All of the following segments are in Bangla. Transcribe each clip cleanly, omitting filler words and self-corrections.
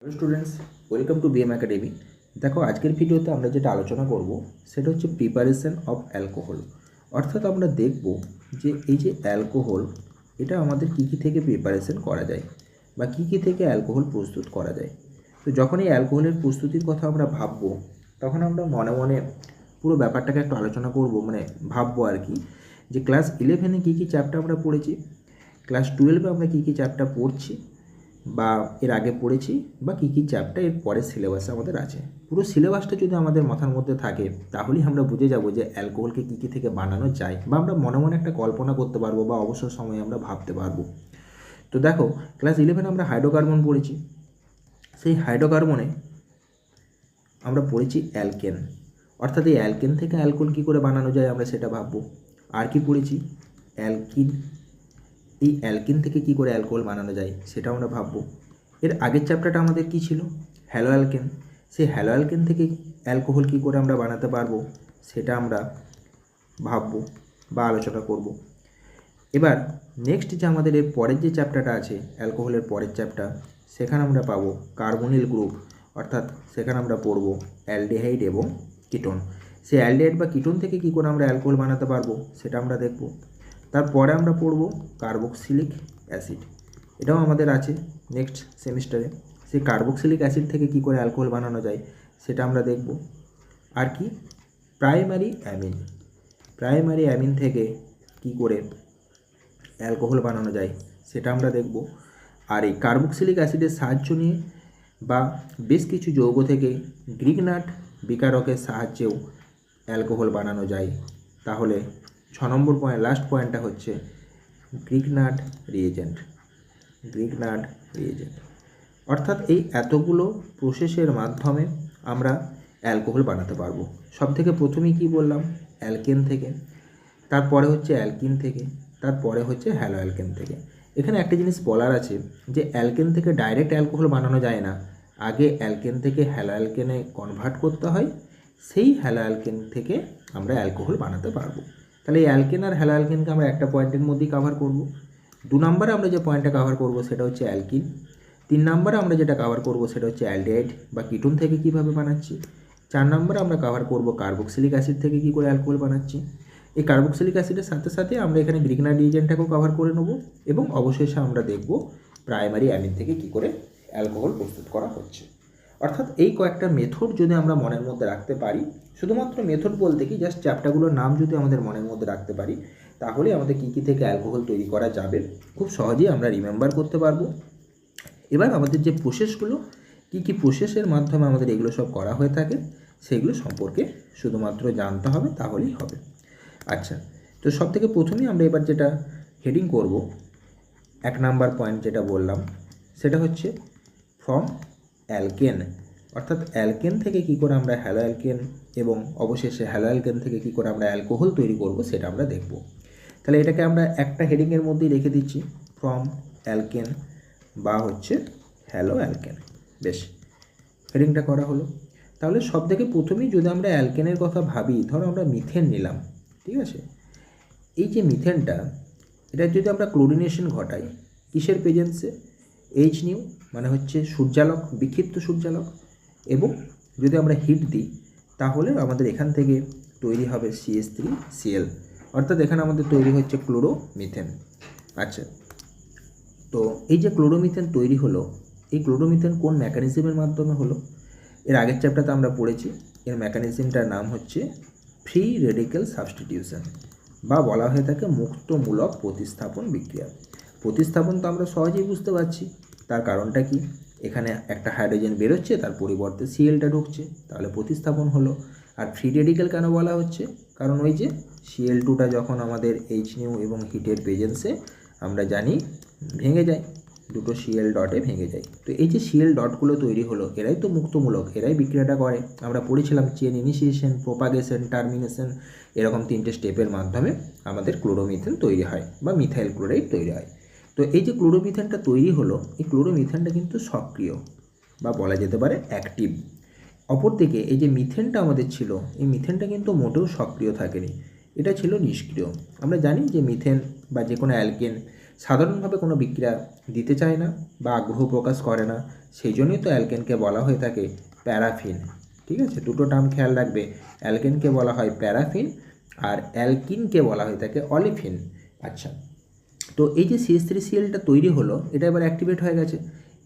Hello students, welcome to BM academy. দেখো, আজকের ভিডিওতে আমরা যেটা আলোচনা করব সেটা হচ্ছে প্রিপারেশন অফ অ্যালকোহল। অর্থাৎ আমরা দেখব যে এই যে অ্যালকোহল, এটা আমাদের কী কী থেকে প্রিপারেশন করা যায় বা কী কী থেকে অ্যালকোহল প্রস্তুত করা যায়। তো যখন এই অ্যালকোহলের প্রস্তুতির কথা আমরা ভাববো, তখন আমরা মনে মনে পুরো ব্যাপারটাকে একটু আলোচনা করব, মানে ভাববো আর কি, যে ক্লাস 11-এ কী কী চ্যাপ্টার আমরা পড়েছি, ক্লাস 12-এ আমরা কী কী চ্যাপ্টার পড়ছি বা এর আগে পড়েছি, বা কী কী চ্যাপ্টার এর পরের সিলেবাসে আমাদের আছে। পুরো সিলেবাসটা যদি আমাদের মাথার মধ্যে থাকে, তাহলেই আমরা বুঝে যাব যে অ্যালকোহলকে কী কী থেকে বানানো যায়, বা আমরা মনে মনে একটা কল্পনা করতে পারবো বা অবসর সময়ে আমরা ভাবতে পারবো। তো দেখো, ক্লাস 11 আমরা হাইড্রোকার্বন পড়েছি। সেই হাইড্রোকার্বনে আমরা পড়েছি অ্যালকেন, অর্থাৎ এই অ্যালকেন থেকে অ্যালকোহল কী করে বানানো যায় আমরা সেটা ভাববো। আর কি পড়েছি? অ্যালকিন। এই অ্যালকিন থেকে কী করে অ্যালকোহল বানানো যায় সেটা আমরা ভাববো। এর আগের চ্যাপ্টারটা আমাদের কী ছিল? Hello alkane. সেই হ্যালো অ্যালকেন থেকে অ্যালকোহল কী করে আমরা বানাতে পারবো সেটা আমরা ভাববো বা আলোচনা করব। এবার নেক্সট যে আমাদের এর পরের যে চ্যাপ্টারটা আছে, অ্যালকোহলের পরের চ্যাপ্টার, সেখানে আমরা পাবো কার্বনিল গ্রুপ, অর্থাৎ সেখানে আমরা পড়বো অ্যালডিহাইড এবং কিটোন। সেই অ্যালডিহাইড বা কিটোন থেকে কী করে আমরা অ্যালকোহল বানাতে পারবো সেটা আমরা দেখব। তারপরে আমরা পড়ব কার্বক্সিলিক অ্যাসিড, এটাও আমাদের আছে নেক্সট সেমিস্টারে। সেই কার্বক্সিলিক অ্যাসিড থেকে কী করে অ্যালকোহল বানানো যায় সেটা আমরা দেখব। আর কি? Primary amine. প্রাইমারি অ্যামিন থেকে কী করে অ্যালকোহল বানানো যায় সেটা আমরা দেখব। আর এই কার্বক্সিলিক অ্যাসিডের সাহায্য নিয়ে বা বেশ কিছু যৌগ থেকে গ্রিগনাট বিকারকের সাহায্যেও অ্যালকোহল বানানো যায়। তাহলে 6 নম্বর পয়েন্ট, লাস্ট পয়েন্টটা হচ্ছে গ্রিগনাট রিএজেন্ট। গ্রিগনাট রিএজেন্ট অর্থাৎ এই এতগুলো প্রসেসের মাধ্যমে আমরা অ্যালকোহল বানাতে পারবো। সব থেকে প্রথমেই কী বললাম? অ্যালকেন থেকে, তারপরে হচ্ছে অ্যালকিন থেকে, তারপরে হচ্ছে হ্যালো অ্যালকেন থেকে। এখানে একটা জিনিস বলার আছে যে অ্যালকেন থেকে ডাইরেক্ট অ্যালকোহল বানানো যায় না, আগে অ্যালকেন থেকে হ্যালো অ্যালকেনে কনভার্ট করতে হয়, সেই হ্যালো অ্যালকেন থেকে আমরা অ্যালকোহল বানাতে পারবো। তাহলে এই অ্যালকেন আর হ্যালো অ্যালকেনকে আমরা একটা পয়েন্টের মধ্যেই কভার করব। 2 নম্বরে আমরা যে পয়েন্টটা কভার করব সেটা হচ্ছে অ্যালকিন। 3 নম্বরে আমরা যেটা কভার করব সেটা হচ্ছে অ্যালডিহাইড বা কিটোন থেকে কীভাবে বানাচ্ছি। 4 নম্বরে আমরা কভার করব কার্বক্সিলিক অ্যাসিড থেকে কী করে অ্যালকোহল বানাচ্ছি। এই কার্বক্সিলিক অ্যাসিডের সাথে সাথে আমরা এখানে গ্রিগনাট রিএজেন্টটাকেও কভার করে নেব, এবং অবশেষে আমরা দেখব প্রাইমারি অ্যামিন থেকে কী করে অ্যালকোহল প্রস্তুত করা হচ্ছে। অর্থাৎ এই কয়েকটা মেথড যদি আমরা মনের মধ্যে রাখতে পারি, শুধুমাত্র মেথড বলতে কি, জাস্ট চ্যাপ্টারগুলোর নাম যদি আমাদের মনের মধ্যে রাখতে পারি, তাহলে আমাদের কী কী থেকে অ্যালকোহল তৈরি করা যাবে খুব সহজেই আমরা রিমেম্বার করতে পারবো। এবার আমাদের যে প্রসেসগুলো, কী কী প্রসেসের মাধ্যমে আমাদের এগুলো সব করা হয়ে থাকে, সেগুলো সম্পর্কে শুধুমাত্র জানতে হবে, তাহলেই হবে। আচ্ছা, তো সব থেকে প্রথমেই আমরা এবার যেটা হেডিং করব, 1 নাম্বার পয়েন্ট যেটা বললাম সেটা হচ্ছে ফ্রম অ্যালকেন, অর্থাৎ অ্যালকেন থেকে কী করে আমরা হ্যালো অ্যালকেন, এবং অবশেষে হ্যালো অ্যালকেন থেকে কী করে আমরা অ্যালকোহল তৈরি করব সেটা আমরা দেখব। তাহলে এটাকে আমরা একটা হেডিংয়ের মধ্যেই রেখে দিচ্ছি, ফ্রম অ্যালকেন বা হচ্ছে হ্যালো অ্যালকেন। বেশ, হেডিংটা করা হলো। তাহলে সব থেকে প্রথমেই যদি আমরা অ্যালকেনের কথা ভাবি, ধরো আমরা মিথেন নিলাম, ঠিক আছে। এই যে মিথেনটা, এটা যদি আমরা ক্লোরিনেশন ঘটাই, কিসের প্রেজেন্সে? এইচ নিউ, মানে হচ্ছে সূর্যালোক, বিক্ষিপ্ত সূর্যালোক, এবং যদি আমরা হিট দিই, তাহলে আমাদের এখান থেকে তৈরি হবে CH3Cl, অর্থাৎ এখানে আমাদের তৈরি হচ্ছে ক্লোরোমিথেন। আচ্ছা, তো এই যে ক্লোরোমিথেন তৈরি হলো, এই ক্লোরোমিথেন কোন মেকানিজমের মাধ্যমে হলো? এর আগের চ্যাপ্টারতে আমরা পড়েছি, এর মেকানিজমটার নাম হচ্ছে ফ্রি রেডিক্যাল সাবস্টিটিউশন, বা বলা হয়ে থাকে মুক্তমূলক প্রতিস্থাপন বিক্রিয়া। প্রতিস্থাপন তো আমরা সহজেই বুঝতে পারছি, তার কারণটা কি? এখানে একটা হাইড্রোজেন বেরোচ্ছে, তার পরিবর্তে Clটা ঢুকছে, তাহলে প্রতিস্থাপন হলো। আর ফ্রি রেডিক্যাল কেন বলা হচ্ছে? কারণ ওই যে Cl2টা যখন আমাদের এইচ নিউ এবং হিটের প্রেজেন্সে আমরা জানি ভেঙে যায়, দুটো Cl ডটে ভেঙে যায়। তো এই যে Cl ডটগুলো তৈরি হলো, এরাই তো মুক্তমূলক, এরাই বিক্রিয়াটা করে। আমরা পড়েছিলাম চেন ইনিশিয়েশন, প্রোপাগেশন, টার্মিনেশন, এরকম 3টে স্টেপের মাধ্যমে আমাদের ক্লোরোমিথেন তৈরি হয় বা মিথাইল ক্লোরাইড তৈরি হয়। তো এই যে ক্লোরোমিথেনটা তৈরি হলো, এই ক্লোরোমিথেনটা কিন্তু সক্রিয় বা বলা যেতে পারে অ্যাক্টিভ। অপরদিকে এই যে মিথেনটা আমাদের ছিল, এই মিথেনটা কিন্তু মোটেও সক্রিয় থাকেনি, এটা ছিল নিষ্ক্রিয়। আমরা জানি যে মিথেন বা যে কোনো অ্যালকেন, সাধারণভাবে কোনো বিক্রিয়া দিতে চায় না বা আগ্রহ প্রকাশ করে না, সেই জন্যই তো অ্যালকেনকে বলা হয়ে থাকে প্যারাফিন। ঠিক আছে, দুটো টার্ম খেয়াল রাখবে, অ্যালকেনকে বলা হয় প্যারাফিন আর অ্যালকিনকে বলা হয়ে থাকে অলিফিন। আচ্ছা, তো এই যে CH3Clটা তৈরি হলো, এটা এবার অ্যাক্টিভেট হয়ে গেছে।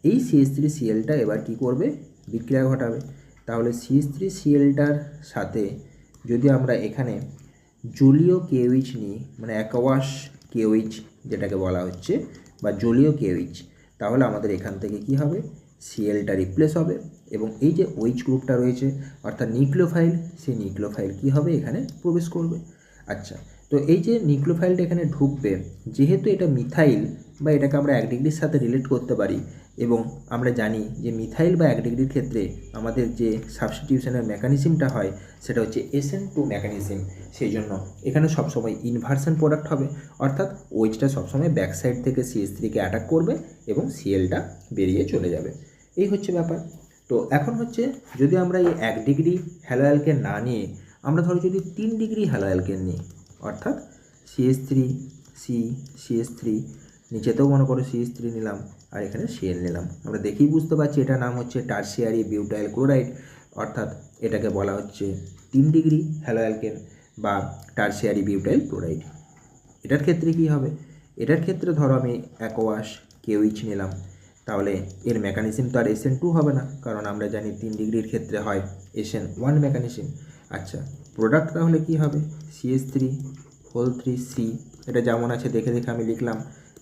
এই CH3Clটা এবার কি করবে, বিক্রিয়া ঘটাবে। তাহলে CH3Clটার সাথে যদি আমরা এখানে জলীয় KOH নিই, মানে অ্যাকোয়াস KOH যেটাকে বলা হচ্ছে, বা জলীয় KOH, তাহলে আমাদের এখান থেকে কি হবে, Clটা রিপ্লেস হবে এবং এই যে OH গ্রুপটা রয়েছে অর্থাৎ নিউক্লিওফাইল, সেই নিউক্লিওফাইল কি হবে, এখানে প্রবেশ করবে। আচ্ছা, তো এই যে নিউক্লিওফাইলটা এখানে ঢুকবে, যেহেতু এটা মিথাইল বা এটাকে আমরা 1 ডিগ্রির সাথে রিলেট করতে পারি, এবং আমরা জানি যে মিথাইল বা 1 ডিগ্রির ক্ষেত্রে আমাদের যে সাবস্টিটিউশনের মেকানিজমটা হয় সেটা হচ্ছে SN2 মেকানিজম। সেই জন্য এখানে সবসময় ইনভার্সন প্রোডাক্ট হবে, অর্থাৎ OHটা সবসময় ব্যাক সাইড থেকে CH3কে অ্যাটাক করবে এবং Clটা বেরিয়ে চলে যাবে। এই হচ্ছে ব্যাপার। তো এখন হচ্ছে যদি আমরা এই 1 ডিগ্রি হ্যালো অ্যালকেন না নিয়ে আমরা ধরো যদি 3 ডিগ্রি হ্যালো অ্যালকেন নিই, অর্থাৎ CH3 C CH3, নিচেতেও মনে করো CH3 নিলাম আর এখানে Cl নিলাম, আমরা দেখেই বুঝতে পারছি এটার নাম হচ্ছে টারসিয়ারি বিউটাইল ক্লোরাইড, অর্থাৎ এটাকে বলা হচ্ছে 3 ডিগ্রি হ্যালো অ্যালকেন বা টারসিয়ারি বিউটাইল ক্লোরাইড। এটার ক্ষেত্রে কি হবে, এটার ক্ষেত্রে ধরো আমি অ্যাকোয়াস KOH নিলাম, তাহলে এর মেকানিজম তো আর SN2 হবে না, কারণ আমরা জানি 3 ডিগ্রির ক্ষেত্রে হয় SN1 মেকানিজম। আচ্ছা, প্রোডাক্ট তাহলে কি হবে, CH3 এটা যেমন আছে দেখে দেখে আমি লিখলাম,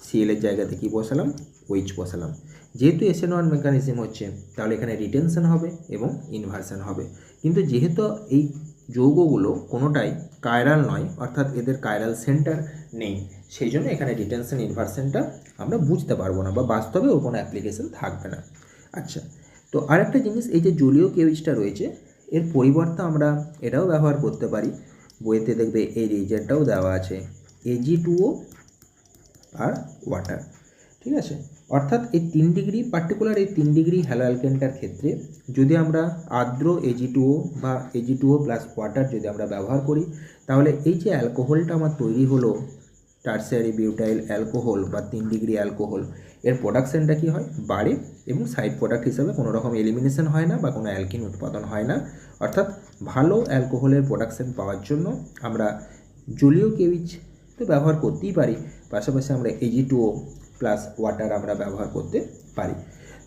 Cl এর জায়গাতে কি বসালাম, OH বসালাম। যেহেতু SN1 মেকানিজম হচ্ছে, তাহলে এখানে রিটেনশন হবে এবং ইনভার্সন হবে। কিন্তু যেহেতু এই যৌগগুলো কোনোটাই কাইরাল নয়, অর্থাৎ এদের কাইরাল সেন্টার নেই, সেই জন্য এখানে রিটেনশন ইনভার্সনটা আমরা বুঝতে পারবো না বা বাস্তবে ওর কোনো অ্যাপ্লিকেশন থাকবে না। আচ্ছা, তো আরেকটা জিনিস, এই যে জলীয় KOHটা রয়েছে, এর পরিবর্তে আমরা এটাও ব্যবহার করতে পারি, বইতে দেখবে এই রিজেন্টটাও দেওয়া আছে, Ag2O আর ওয়াটার। ঠিক আছে, অর্থাৎ এই 3 ডিগ্রি পার্টিকুলার এই 3 ডিগ্রি হ্যালো অ্যালকেনটার ক্ষেত্রে যদি আমরা আর্দ্র Ag2O বা Ag2O প্লাস ওয়াটার যদি আমরা ব্যবহার করি, তাহলে এই যে অ্যালকোহলটা আমার তৈরি হলো টারসিয়ারি বিউটাইল অ্যালকোহল বা 3 ডিগ্রি অ্যালকোহল, এর প্রোডাকশানটা কী হয়, বাড়ে এবং সাইড প্রোডাক্ট হিসাবে কোনো রকম এলিমিনেশন হয় না বা কোনো অ্যালকিন উৎপাদন হয় না। অর্থাৎ ভালো অ্যালকোহলের প্রোডাকশান পাওয়ার জন্য আমরা জলীয় KOH তো ব্যবহার করতেই পারি, পাশাপাশি আমরা Ag2O প্লাস ওয়াটার আমরা ব্যবহার করতে পারি।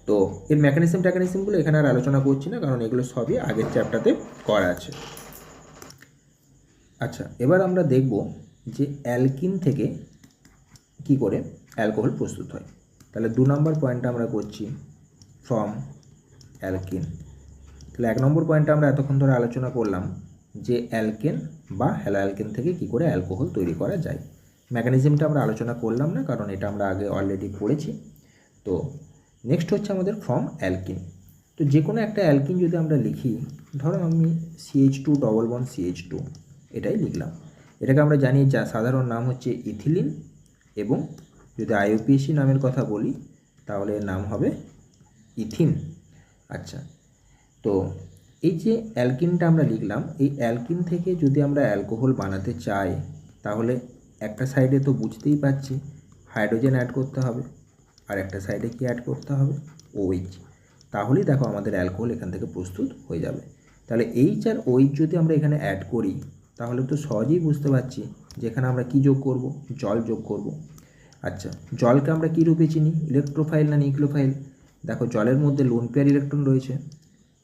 তো এর মেকানিজমগুলো এখানে আর আলোচনা করছি না, কারণ এগুলো সবই আগের চ্যাপ্টারতে করা আছে। আচ্ছা, এবার আমরা দেখব যে অ্যালকিন থেকে কি করে অ্যালকোহল প্রস্তুত হয়। তাহলে 2 নম্বর পয়েন্টটা আমরা করছি ফ্রম অ্যালকিন। তাহলে 1 নম্বর পয়েন্টটা আমরা এতক্ষণ ধরে আলোচনা করলাম যে অ্যালকেন বা হ্যালো অ্যালকেন থেকে কি করে অ্যালকোহল তৈরি করা যায়। মেকানিজমটা আমরা আলোচনা করলাম না, কারণ এটা আমরা আগে অলরেডি পড়েছি। তো নেক্সট হচ্ছে আমাদের ফ্রম অ্যালকিন। তো যে কোনো একটা অ্যালকিন যদি আমরা লিখি, ধরো আমি CH2 ডবল বন্ড CH2 এটাই লিখলাম, এটাকে আমরা জানি যা সাধারণ নাম হচ্ছে ইথিলিন, এবং যদি IUPAC নামের কথা বলি তাহলে নাম হবে ইথিন। আচ্ছা, তো এই যে অ্যালকিনটা আমরা লিখলাম, এই অ্যালকিন থেকে যদি আমরা অ্যালকোহল বানাতে চাই, তাহলে একটা সাইডে তো বুঝতেই পারছি হাইড্রোজেন অ্যাড করতে হবে, আর একটা সাইডে কি অ্যাড করতে হবে, OH। তাহলেই দেখো আমাদের অ্যালকোহল এখান থেকে প্রস্তুত হয়ে যাবে। তাহলে H আর OH যদি আমরা এখানে অ্যাড করি, তাহলে তো সহজেই বুঝতে পারছি যে এখানে আমরা কী যোগ করব, জল যোগ করব। আচ্ছা, জলকে আমরা কী রূপে চিনি, ইলেকট্রোফাইল না নিউক্লিওফাইল? দেখো জলের মধ্যে লোন পেয়ার ইলেকট্রন রয়েছে,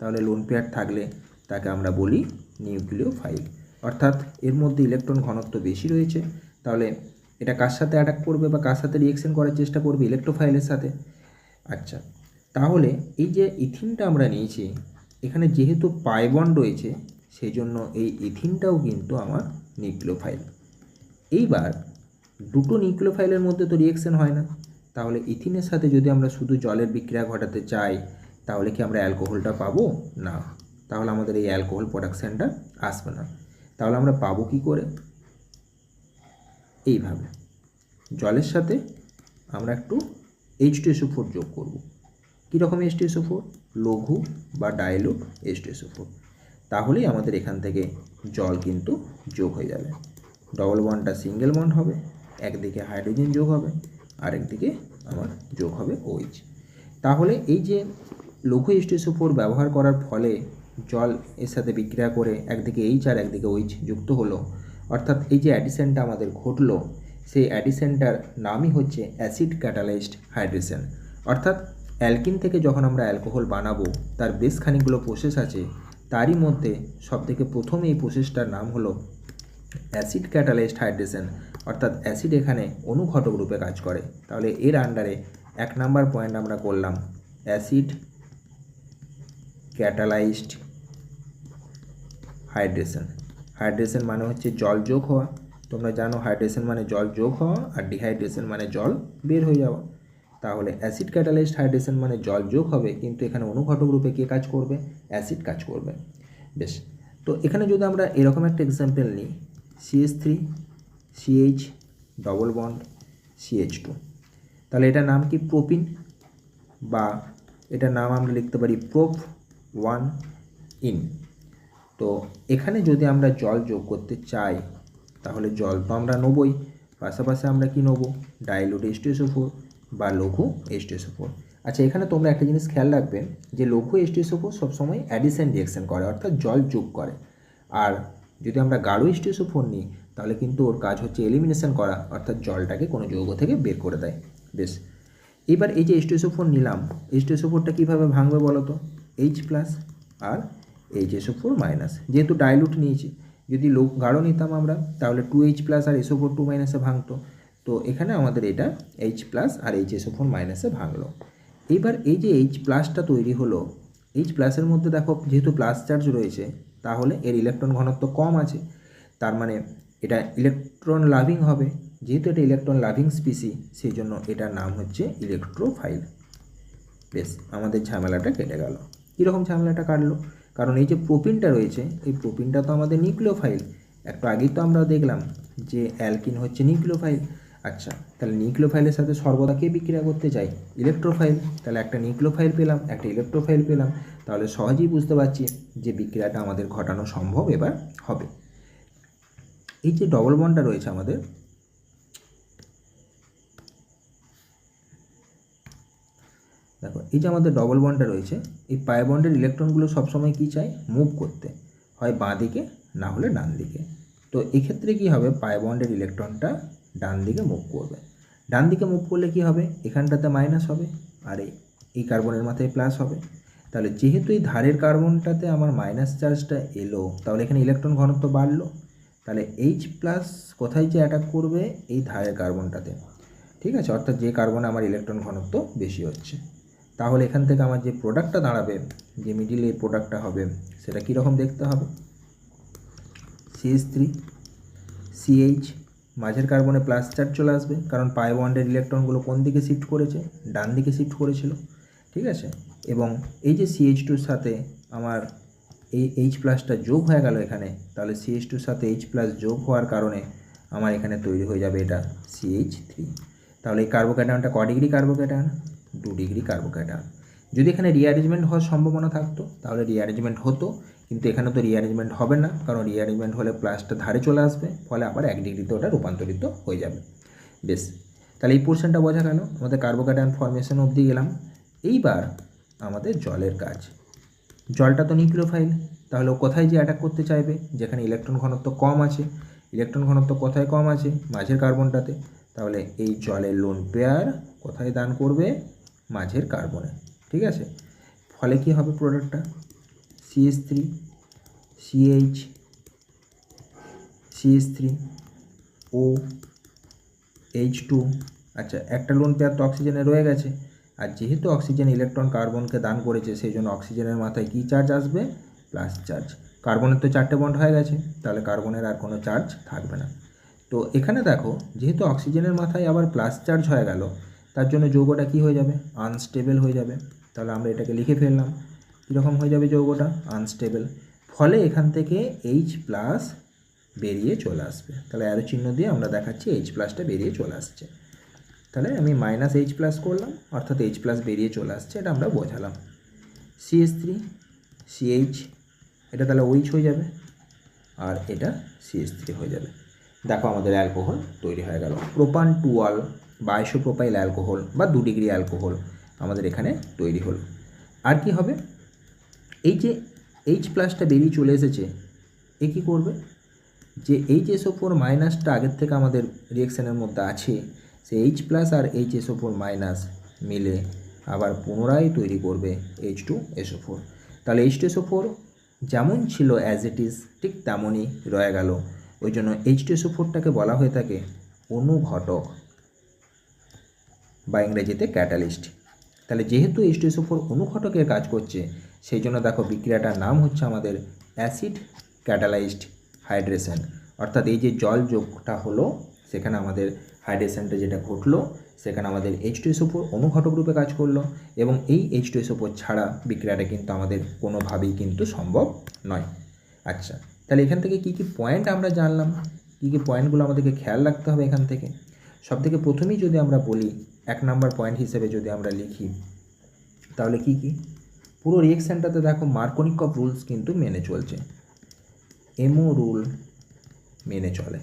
তাহলে লোন পেয়ার থাকলে তাকে আমরা বলি নিউক্লিওফাইল, অর্থাৎ এর মধ্যে ইলেকট্রন ঘনত্ব বেশি রয়েছে। তাহলে এটা কার সাথে অ্যাটাক করবে বা কার সাথে রিঅ্যাকশন করার চেষ্টা করবে, ইলেকট্রোফাইলের সাথে। আচ্ছা, তাহলে এই যে ইথিনটা আমরা নিয়েছি, এখানে যেহেতু পাই বন্ড রয়েছে, সেই জন্য এই ইথিনটাও কিন্তু আমার নিউক্লিওফাইল। এইবার দুটো নিউক্লিওফাইলের মধ্যে তো রিঅ্যাকশন হয় না, তাহলে ইথিনের সাথে যদি আমরা শুধু জলের বিক্রিয়া ঘটাতে চাই, তাহলে কি আমরা অ্যালকোহলটা পাবো না, তাহলে আমাদের এই অ্যালকোহল প্রোডাকশানটা আসবে না। তাহলে আমরা পাবো কি করে, এইভাবে জলের সাথে আমরা একটু H2SO4 যোগ করব। কীরকম H2SO4, লঘু বা ডাইলুট H2SO4, তাহলেই আমাদের এখান থেকে জল কিন্তু যোগ হয়ে যাবে। ডবল বন্ডটা সিঙ্গেল বন্ড হবে, একদিকে হাইড্রোজেন যোগ হবে আরেকদিকে আমার যোগ হবে OH। তাহলে এই যে লঘু H2SO4 ব্যবহার করার ফলে জল এর সাথে বিক্রিয়া করে একদিকে H আর একদিকে OH যুক্ত হলো, অর্থাৎ এই যে অ্যাডিশনটা আমাদের ঘটলো, সেই অ্যাডিশনটার নামই হচ্ছে অ্যাসিড ক্যাটালাইজড হাইড্রেশন। অর্থাৎ অ্যালকিন থেকে যখন আমরা অ্যালকোহল বানাবো তার বেশ খানিকগুলো প্রসেস আছে, তারই মধ্যে সবথেকে প্রথম এই প্রসেসটার নাম হলো অ্যাসিড ক্যাটালাইজড হাইড্রেশন, অর্থাৎ অ্যাসিড এখানে অনুঘটক রূপে কাজ করে। তাহলে এর আন্ডারে 1 নাম্বার পয়েন্ট আমরা করলাম অ্যাসিড ক্যাটালাইজড হাইড্রেশন। হাইড্রেশন মানে হচ্ছে জল যোগ হওয়া, তোমরা জানো হাইড্রেশন মানে জল যোগ হওয়া, আর ডিহাইড্রেশন মানে জল বের হয়ে যাওয়া। তাহলে অ্যাসিড ক্যাটালাইজড হাইড্রেশন মানে জল যোগ হবে, কিন্তু এখানে অনুঘটক রূপে কে কাজ করবে? অ্যাসিড কাজ করবে। বেশ, তো এখানে যদি আমরা এরকম একটা এক্সাম্পল নিই, CH3 CH double bond CH2, তাহলে এটার নাম কি? প্রোপিন, বা এটার নাম আমরা লিখতে পারি প্রোপ 1 ইন। তো এখানে যদি আমরা জল যোগ করতে চাই তাহলে জল তো আমরা নেবই, পাশাপাশি আমরা কি নেব? ডাইলুট H2SO4 বা লঘু H2SO4। আচ্ছা, এখানে তোমরা একটা জিনিস খেয়াল রাখবে যে লঘু H2SO4 সবসময় অ্যাডিশন রিঅ্যাকশন করে, অর্থাৎ জল যোগ করে। আর যদি আমরা গাঢ় H2SO4 নিই তাহলে কিন্তু ওর কাজ হচ্ছে এলিমিনেশন করা, অর্থাৎ জলটাকে কোনো যৌগ থেকে বের করে দেয়। বেশ, এবার এই যে H2SO4 নিলাম, H2SO4টা কীভাবে ভাঙবে বলো তো? H+ আর HSO4-, যেহেতু ডাইলুট নিয়েছি, যদি গাঢ় নিতাম আমরা তাহলে 2H+ আর SO4 2- ভাঙতো। তো এখানে আমাদের এটা H+ আর HSO4- ভাঙলো। এবার এই যে H+টা তৈরি হলো, H+এর মধ্যে দেখো যেহেতু প্লাস চার্জ রয়েছে তাহলে এর ইলেকট্রন ঘনত্ব কম আছে, তার মানে এটা ইলেকট্রন লাভিং হবে। যেহেতু এটা ইলেকট্রন লাভিং স্পিসি, সেই জন্য এটার নাম হচ্ছে ইলেকট্রোফাইল। বেশ, আমাদের ঝামেলাটা কেটে গেল। কীরকম ঝামেলাটা কাটলো? কারণ এই যে প্রোপিনটা রয়েছে, এই প্রোপিনটা তো আমাদের নিউক্লিওফাইল। একটু আগেই তো আমরা দেখলাম যে অ্যালকিন হচ্ছে নিউক্লিওফাইল। আচ্ছা, তাহলে নিউক্লিওফাইলের সাথে সর্বদা কে বিক্রিয়া করতে চাই? ইলেকট্রোফাইল। তাহলে একটা নিউক্লিওফাইল পেলাম, একটা ইলেকট্রোফাইল পেলাম, তাহলে সহজেই বুঝতে পারছি যে বিক্রিয়াটা আমাদের ঘটানো সম্ভব এবার হবে। এই যে ডবল বন্ডটা রয়েছে আমাদের, দেখো এই যে আমাদের ডবল বন্ডটা রয়েছে, এই পাই বন্ডের ইলেকট্রনগুলো সবসময় কী চায়? মুভ করতে, হয় বাঁ দিকে না হলে ডান দিকে। তো এক্ষেত্রে কী হবে? পাই বন্ডের ইলেকট্রনটা ডান দিকে মুভ করবে। ডান দিকে মুভ করলে কী হবে? এখানটাতে মাইনাস হবে আর এই কার্বনের মাথায় প্লাস হবে। তাহলে যেহেতু এই ধারের কার্বনটাতে আমার মাইনাস চার্জটা এলো, তাহলে এখানে ইলেকট্রন ঘনত্ব বাড়লো। তাহলে H+ কোথায় যে অ্যাটাক করবে? এই ধারের কার্বনটাতে। ঠিক আছে, অর্থাৎ যে কার্বনে আমার ইলেকট্রন ঘনত্ব বেশি হচ্ছে। তাহলে এখান থেকে আমার যে প্রোডাক্টটা দাঁড়াবে, যে মিডিলে এই প্রোডাক্টটা হবে, সেটা কীরকম দেখতে হবে? CH3 CH, মাঝের কার্বনে প্লাস চার্জ চলে আসবে, কারণ পাই বন্ডের ইলেকট্রনগুলো কোন দিকে শিফট করেছে? ডান দিকে শিফট করেছিল। ঠিক আছে, এবং এই যে CH2-র সাথে আমার এই H+টা যোগ হয়ে গেল এখানে, তাহলে CH2-র সাথে H+ যোগ হওয়ার কারণে আমার এখানে তৈরি হয়ে যাবে এটা CH3। তাহলে এই কার্বোক্যাটায়নটা ক ডিগ্রি কার্বোক্যাটায়ন? 2 degree carbocation. যদি এখানে রিঅ্যারেঞ্জমেন্ট হওয়ার সম্ভাবনা থাকতো তাহলে রিঅ্যারেঞ্জমেন্ট হতো, কিন্তু এখানে তো রিঅ্যারেঞ্জমেন্ট হবে না, কারণ রিঅ্যারেঞ্জমেন্ট হলে প্লাসটা ধারে চলে আসবে, ফলে আবার 1 ডিগ্রিতে ওটা রূপান্তরিত হয়ে যাবে। বেশ, তাহলে এই পোর্শনটা বোঝা গেল, আমাদের কার্বোক্যাটায়ন ফর্মেশন অবধি গেলাম। এইবার আমাদের জলের কাজ। জলটা তো নিউক্লিওফাইল, তাহলে ও কোথায় যে অ্যাটাক করতে চাইবে? যেখানে ইলেকট্রন ঘনত্ব কম আছে। ইলেকট্রন ঘনত্ব কোথায় কম আছে? মাঝের কার্বনটাতে। তাহলে এই জলের লোন পেয়ার কোথায় দান করবে? মাঝের কার্বনে। ঠিক আছে, ফলে কি হবে প্রোডাক্টটা? CH3 CH CH3 O H2। আচ্ছা, একটা লোন পেয়ার তো অক্সিজেনে রয়ে গেছে, আর যেহেতু অক্সিজেন ইলেকট্রন কার্বনকে দান করেছে, সেই জন্য অক্সিজেনের মাথায় কী চার্জ আসবে? Plus charge. কার্বনের তো 4টে বন্ড হয়ে গেছে, তাহলে কার্বনের আর কোনো চার্জ থাকবে না। তো এখানে দেখো, যেহেতু অক্সিজেনের মাথায় আবার প্লাস চার্জ হয়ে গেল, তার জন্য যৌগটা কী হয়ে যাবে? আনস্টেবল হয়ে যাবে। তাহলে আমরা এটাকে লিখে ফেললাম, কীরকম হয়ে যাবে যৌগটা? আনস্টেবল। ফলে এখান থেকে H+ বেরিয়ে চলে আসবে। তাহলে অ্যারো চিহ্ন দিয়ে আমরা দেখাচ্ছি H+টা বেরিয়ে চলে আসছে। তাহলে আমি -H+ করলাম, অর্থাৎ H+ বেরিয়ে চলে আসছে, এটা আমরা বোঝালাম। CH3 CH, এটা তাহলে OH হয়ে যাবে, আর এটা CH3 হয়ে যাবে। দেখো আমাদের অ্যালকোহল তৈরি হয়ে গেল। প্রোপান 2 অল বা আইসোপ্রোপাইল অ্যালকোহল বা 2 ডিগ্রি অ্যালকোহল আমাদের এখানে তৈরি হলো। আর কি হবে, এই যে এইচ প্লাসটা বেরিয়ে চলে এসেছে, এ কী করবে, যে HSO4 মাইনাসটা আগের থেকে আমাদের রিয়েকশানের মধ্যে আছে, সে এইচ প্লাস আর HSO4 মাইনাস মিলে আবার পুনরায় তৈরি করবে H2SO4। তাহলে H2SO4 যেমন ছিল অ্যাজ ইট ইজ ঠিক তেমনই রয়ে গেল। ওই জন্য H2SO4টাকে বলা হয়ে থাকে অনুঘটক বা ইংরেজিতে ক্যাটালিস্ট। তাহলে যেহেতু H2SO4 অনুঘটকের কাজ করছে, সেই জন্য দেখো বিক্রিয়াটার নাম হচ্ছে আমাদের অ্যাসিড ক্যাটালাইজড হাইড্রেশন। অর্থাৎ এই যে জল যোগটা হলো, সেখানে আমাদের হাইড্রেশনটা যেটা ঘটলো, সেখানে আমাদের H2SO4 অনুঘটক রূপে কাজ করলো, এবং এই H2SO4 ছাড়া বিক্রিয়াটা কিন্তু আমাদের কোনোভাবেই কিন্তু সম্ভব নয়। আচ্ছা, তাহলে এখান থেকে কী কী পয়েন্ট আমরা জানলাম, কী কী পয়েন্টগুলো আমাদেরকে খেয়াল রাখতে হবে এখান থেকে। সবথেকে প্রথমেই যদি আমরা বলি, 1 নম্বর পয়েন্ট হিসেবে যদি আমরা লিখি, তাহলে কি কি, পুরো রিয়েকশানটাতে দেখো মার্কোনিকভ রুলস কিন্তু মেনে চলছে, এমও রুল মেনে চলে,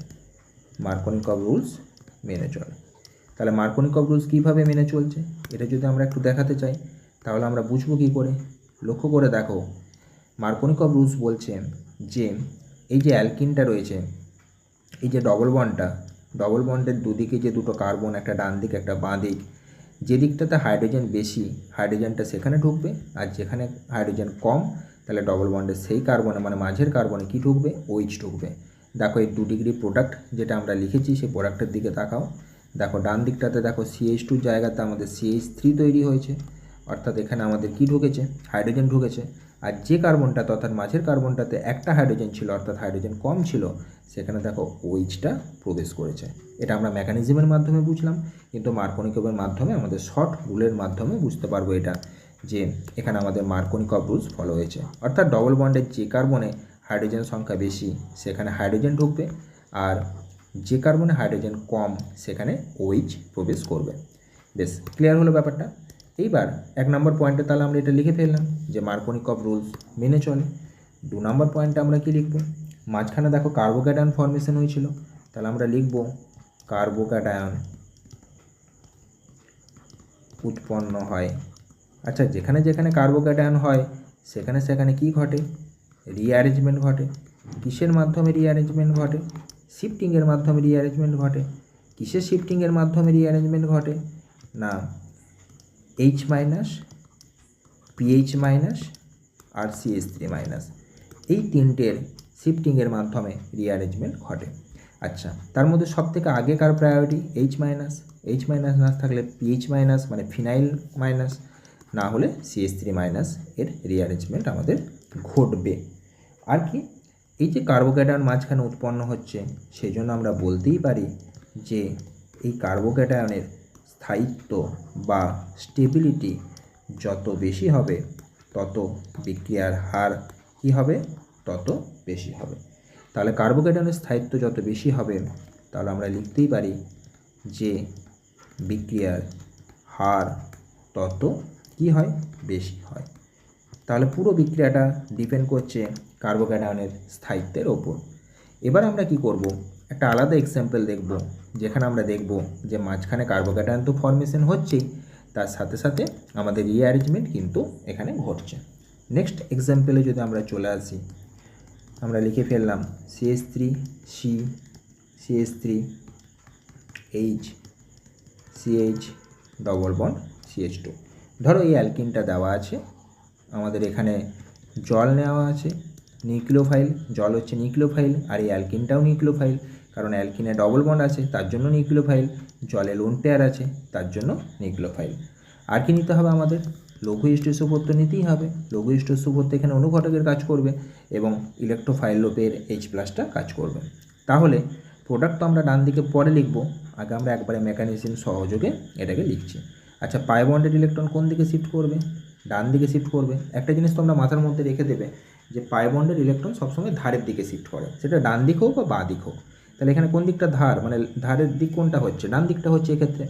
মার্কোনিকভ রুলস মেনে চলে। তাহলে মার্কোনিকভ রুলস কীভাবে মেনে চলছে, এটা যদি আমরা একটু দেখাতে চাই, তাহলে আমরা বুঝবো কী করে। লক্ষ্য করে দেখো, মার্কোনিকভ রুলস বলছে যে এই যে অ্যালকিনটা রয়েছে, এই যে ডবল বন্ডের দুদিকে যে দুটো কার্বন, একটা ডান দিক একটা বাঁ দিক, যে দিকটাতে হাইড্রোজেন বেশি, হাইড্রোজেনটা সেখানে ঢুকবে, আর যেখানে হাইড্রোজেন কম, তাহলে ডবল বন্ডের সেই কার্বনে মানে মাঝের কার্বনে কী ঢুকবে, OH ঢুকবে। দেখো এই 2 ডিগ্রি প্রোডাক্ট যেটা আমরা লিখেছি, সেই প্রোডাক্টের দিকে তাকাও। দেখো ডান দিকটাতে দেখো CH2 জায়গাতে আমাদের CH3 তৈরি হয়েছে, অর্থাৎ এখানে আমাদের কি ঢুকেছে, হাইড্রোজেন ঢুকেছে। আর যে কার্বনটাতে অর্থাৎ মাঝের কার্বনটাতে একটা হাইড্রোজেন ছিল, অর্থাৎ হাইড্রোজেন কম ছিল, সেখানে দেখো OHটা প্রবেশ করেছে। এটা আমরা মেকানিজমের মাধ্যমে বুঝলাম, কিন্তু মার্কোনিকভের মাধ্যমে আমাদের শর্ট রুলের মাধ্যমে বুঝতে পারবো এটা, যে এখানে আমাদের মার্কোনিকভ রুলস ফলো হয়েছে। অর্থাৎ ডবল বন্ডের যে কার্বনে হাইড্রোজেন সংখ্যা বেশি, সেখানে হাইড্রোজেন ঢুকবে, আর যে কার্বনে হাইড্রোজেন কম, সেখানে OH প্রবেশ করবে। বেশ ক্লিয়ার হলো ব্যাপারটা। এইবার 1 নম্বর পয়েন্টে তাহলে আমরা এটা লিখে ফেললাম যে মার্কোনিকভ রুলস মেনে চলে। 2 নম্বর পয়েন্টে আমরা কি লিখব, মাঝখানে দেখো কার্বোক্যাটায়ন ফর্মেশন হয়েছিল, তাহলে আমরা লিখব কার্বোক্যাটায়ন উৎপন্ন হয়। আচ্ছা, যেখানে যেখানে কার্বোক্যাটায়ন হয়, সেখানে সেখানে কি ঘটে, রিঅ্যারেঞ্জমেন্ট ঘটে। কিসের মাধ্যমে রিঅ্যারেঞ্জমেন্ট ঘটে, শিফটিংয়ের মাধ্যমে রিঅ্যারেঞ্জমেন্ট ঘটে। কিসের শিফটিংয়ের মাধ্যমে রিঅ্যারেঞ্জমেন্ট ঘটে, না H মাইনাস, PH মাইনাস আর CH3 মাইনাস, এই তিনটের শিফটিংয়ের মাধ্যমে রিঅ্যারেঞ্জমেন্ট ঘটে। আচ্ছা, তার মধ্যে সবথেকে আগেকার priority H minus, H minus না থাকলে PH মাইনাস মানে ফিনাইল মাইনাস, না হলে CH3 মাইনাস এর রিঅ্যারেঞ্জমেন্ট আমাদের ঘটবে। আর কি, এই যে কার্বোক্যাটায়ন মাঝখানে উৎপন্ন হচ্ছে, সেই জন্য আমরা বলতেই পারি যে এই কার্বোক্যাটায়নের স্থায়িত্ব বা স্টেবিলিটি যত বেশি হবে, তত বিক্রিয়ার হার কী হবে, তত বেশি হবে। তাহলে কার্বোক্যাটায়নের স্থায়িত্ব যত বেশি হবে, তাহলে আমরা লিখতেই পারি যে বিক্রিয়ার হার তত কী হয়, বেশি হয়। তাহলে পুরো বিক্রিয়াটা ডিপেন্ড করছে কার্বোক্যাটায়নের স্থায়িত্বের ওপর। এবার আমরা কি করব, একটা আলাদা এক্সাম্পল দেখব, যেখানে আমরা দেখব যে মাঝখানে কার্বোক্যাটায়ন তো ফর্মেশন হচ্ছেই, তার সাথে সাথে আমাদের রিঅ্যারেঞ্জমেন্ট কিন্তু এখানে ঘটছে। নেক্সট এক্সাম্পলে যদি আমরা চলে আসি, আমরা লিখে ফেললাম CH3C, CH3 H, CH double bond CH2। ধরো এই অ্যালকিনটা দেওয়া আছে, আমাদের এখানে জল নেওয়া আছে, নিউক্লিওফাইল, জল হচ্ছে নিউক্লিওফাইল, আর এই অ্যালকিনটাও নিউক্লিওফাইল, কারণ অ্যালকিনে ডবল বন্ড আছে তার জন্য নিউক্লিওফাইল, জলে লোন পেয়ার আছে তার জন্য নিউক্লিওফাইল। আর কি নিতে হবে আমাদের, লঘু H2SO4 তো নিতেই হবে। লঘু H2SO4 তো এখানে অনুঘটকের কাজ করবে এবং ইলেকট্রোফাইল লোপের H+ কাজ করবে। তাহলে প্রোডাক্ট তো আমরা ডান দিকে পরে লিখব, আগে আমরা একবারে মেকানিজম সহযোগে এটাকে লিখছি। আচ্ছা, পাই বন্ডেড ইলেকট্রন কোন দিকে শিফট করবে, ডান দিকে শিফট করবে। একটা জিনিস তোমরা মাথার মধ্যে রেখে দেবে যে পাই বন্ডের ইলেকট্রন সবসময় ধারের দিকে শিফট করে, সেটা ডান দিক হোক বা বাঁ দিক হোক। তাহলে এখানে কোন দিকটা ধার, মানে ধারের দিক কোনটা হচ্ছে, ডান দিকটা হচ্ছে এক্ষেত্রে।